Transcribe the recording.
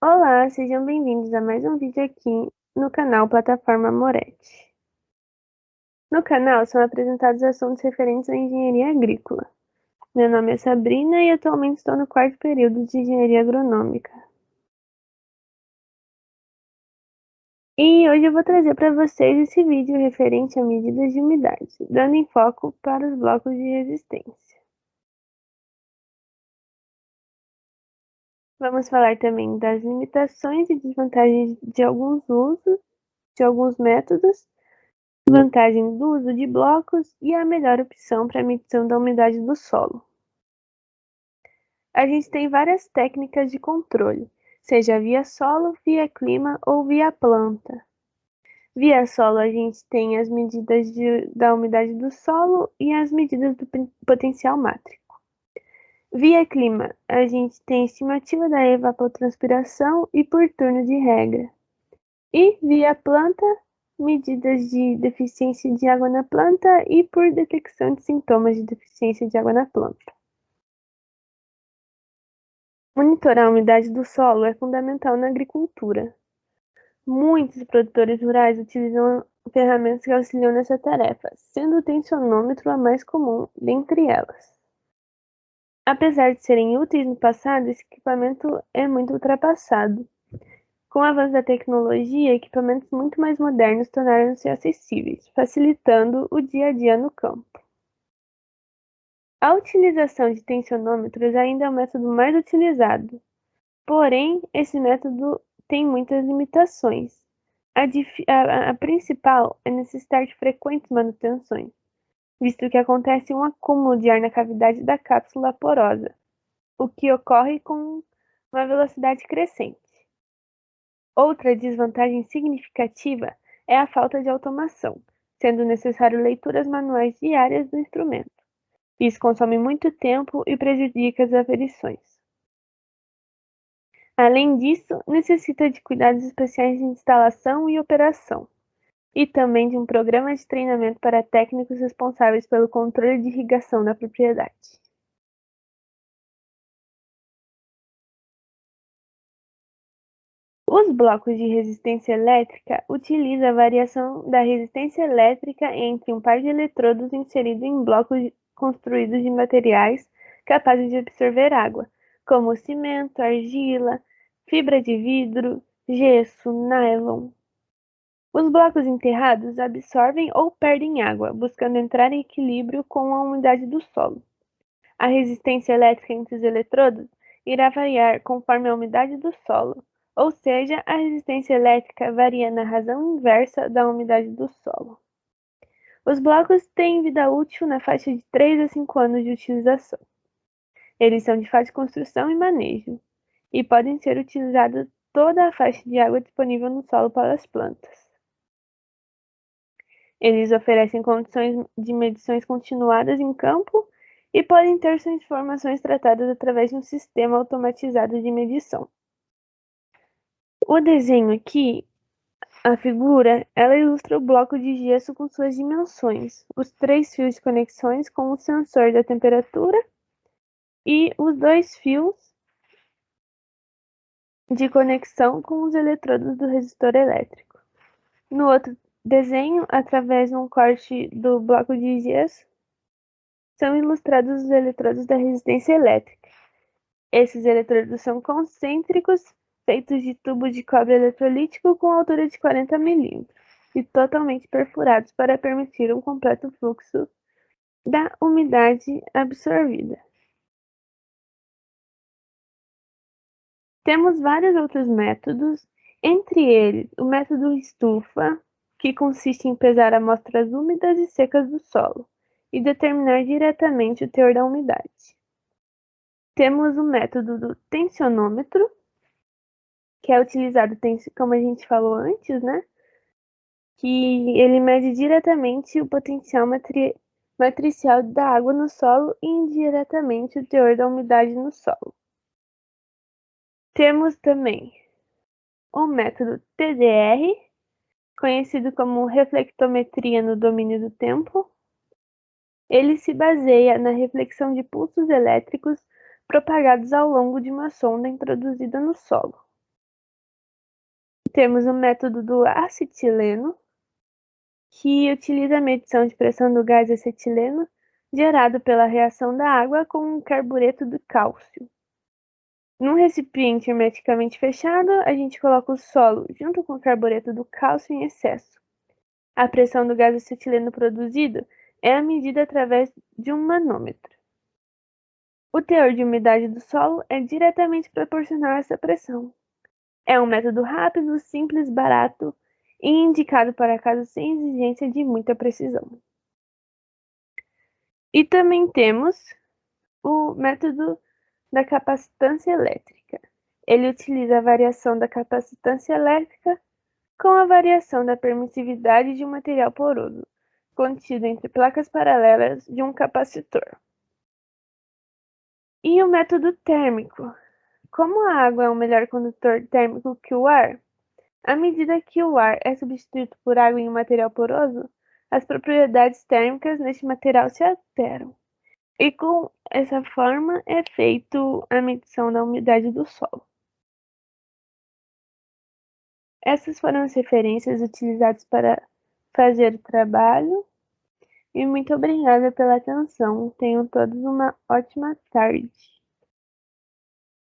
Olá, sejam bem-vindos a mais um vídeo aqui no canal Plataforma Moretti. No canal são apresentados assuntos referentes à engenharia agrícola. Meu nome é Sabrina e atualmente estou no quarto período de engenharia agronômica. E hoje eu vou trazer para vocês esse vídeo referente a medidas de umidade, dando enfoque para os blocos de resistência. Vamos falar também das limitações e desvantagens de alguns usos, de alguns métodos, vantagens do uso de blocos e a melhor opção para a medição da umidade do solo. A gente tem várias técnicas de controle, seja via solo, via clima ou via planta. Via solo, a gente tem as medidas da umidade do solo e as medidas do potencial mátrico. Via clima, a gente tem estimativa da evapotranspiração e por turno de regra. E via planta, medidas de deficiência de água na planta e por detecção de sintomas de deficiência de água na planta. Monitorar a umidade do solo é fundamental na agricultura. Muitos produtores rurais utilizam ferramentas que auxiliam nessa tarefa, sendo o tensionômetro a mais comum dentre elas. Apesar de serem úteis no passado, esse equipamento é muito ultrapassado. Com o avanço da tecnologia, equipamentos muito mais modernos tornaram-se acessíveis, facilitando o dia a dia no campo. A utilização de tensionômetros ainda é o método mais utilizado, porém, esse método tem muitas limitações. A principal é necessitar de frequentes manutenções, visto que acontece um acúmulo de ar na cavidade da cápsula porosa, o que ocorre com uma velocidade crescente. Outra desvantagem significativa é a falta de automação, sendo necessário leituras manuais diárias do instrumento. Isso consome muito tempo e prejudica as aferições. Além disso, necessita de cuidados especiais de instalação e operação, e também de um programa de treinamento para técnicos responsáveis pelo controle de irrigação da propriedade. Os blocos de resistência elétrica utilizam a variação da resistência elétrica entre um par de eletrodos inseridos em blocos construídos de materiais capazes de absorver água, como cimento, argila, fibra de vidro, gesso, nylon. Os blocos enterrados absorvem ou perdem água, buscando entrar em equilíbrio com a umidade do solo. A resistência elétrica entre os eletrodos irá variar conforme a umidade do solo, ou seja, a resistência elétrica varia na razão inversa da umidade do solo. Os blocos têm vida útil na faixa de 3 a 5 anos de utilização. Eles são de fácil construção e manejo, e podem ser utilizados toda a faixa de água disponível no solo para as plantas. Eles oferecem condições de medições continuadas em campo e podem ter suas informações tratadas através de um sistema automatizado de medição. O desenho aqui, a figura, ela ilustra o bloco de gesso com suas dimensões, os 3 fios de conexões com o sensor da temperatura e os 2 fios de conexão com os eletrodos do resistor elétrico. No outro desenho, através de um corte do bloco de gesso, são ilustrados os eletrodos da resistência elétrica. Esses eletrodos são concêntricos, feitos de tubo de cobre eletrolítico com altura de 40 mm e totalmente perfurados para permitir um completo fluxo da umidade absorvida. Temos vários outros métodos, entre eles o método estufa, que consiste em pesar amostras úmidas e secas do solo e determinar diretamente o teor da umidade. Temos o método do tensionômetro, que é utilizado, como a gente falou antes, né? Que ele mede diretamente o potencial matricial da água no solo e indiretamente o teor da umidade no solo. Temos também o método TDR, conhecido como reflectometria no domínio do tempo. Ele se baseia na reflexão de pulsos elétricos propagados ao longo de uma sonda introduzida no solo. Temos o método do acetileno, que utiliza a medição de pressão do gás acetileno gerado pela reação da água com o carbureto do cálcio. Num recipiente hermeticamente fechado, a gente coloca o solo junto com o carbureto do cálcio em excesso. A pressão do gás acetileno produzido é medida através de um manômetro. O teor de umidade do solo é diretamente proporcional a essa pressão. É um método rápido, simples, barato e indicado para casos sem exigência de muita precisão. E também temos o método da capacitância elétrica. Ele utiliza a variação da capacitância elétrica com a variação da permissividade de um material poroso, contido entre placas paralelas de um capacitor. E o método térmico. Como a água é um melhor condutor térmico que o ar, à medida que o ar é substituído por água em um material poroso, as propriedades térmicas neste material se alteram. E com essa forma é feito a medição da umidade do solo. Essas foram as referências utilizadas para fazer o trabalho e muito obrigada pela atenção. Tenham todos uma ótima tarde.